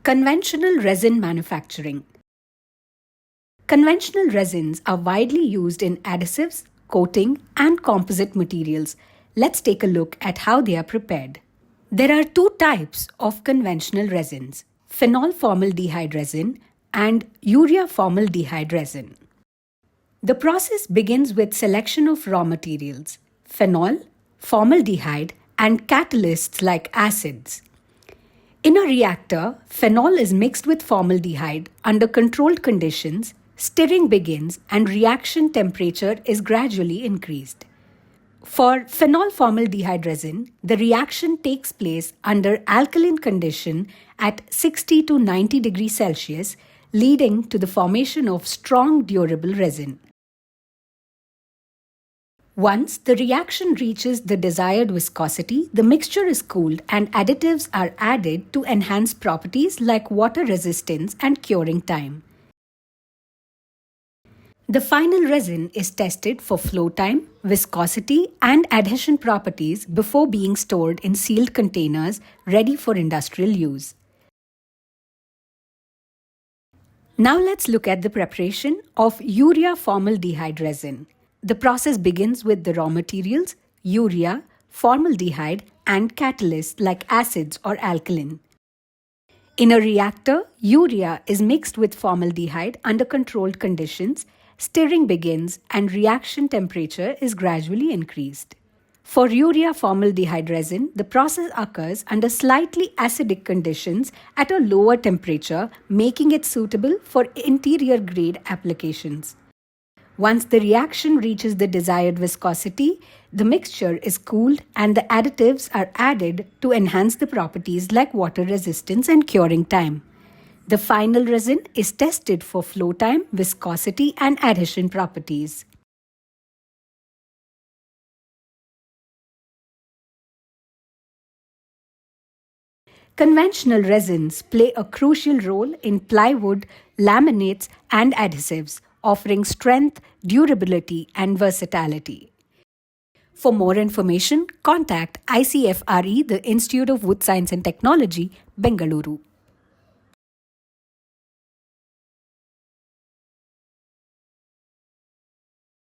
Conventional resin manufacturing. Conventional resins are widely used in adhesives, coating, and composite materials. Let's take a look at how they are prepared. There are two types of conventional resins: phenol formaldehyde resin and urea formaldehyde resin. The process begins with selection of raw materials: phenol, formaldehyde, and catalysts like acids. In a reactor, phenol is mixed with formaldehyde under controlled conditions, stirring begins, and reaction temperature is gradually increased. For phenol formaldehyde resin, the reaction takes place under alkaline condition at 60 to 90 degrees Celsius, leading to the formation of strong durable resin. Once the reaction reaches the desired viscosity, the mixture is cooled and additives are added to enhance properties like water resistance and curing time. The final resin is tested for flow time, viscosity, and adhesion properties before being stored in sealed containers ready for industrial use. Now let's look at the preparation of urea formaldehyde resin. The process begins with the raw materials, urea, formaldehyde, and catalysts like acids or alkaline. In a reactor, urea is mixed with formaldehyde under controlled conditions, stirring begins, and reaction temperature is gradually increased. For urea formaldehyde resin, the process occurs under slightly acidic conditions at a lower temperature, making it suitable for interior grade applications. Once the reaction reaches the desired viscosity, the mixture is cooled and the additives are added to enhance the properties like water resistance and curing time. The final resin is tested for flow time, viscosity, and adhesion properties. Conventional resins play a crucial role in plywood, laminates, and adhesives, offering strength, durability, and versatility. For more information, contact ICFRE, the Institute of Wood Science and Technology, Bengaluru.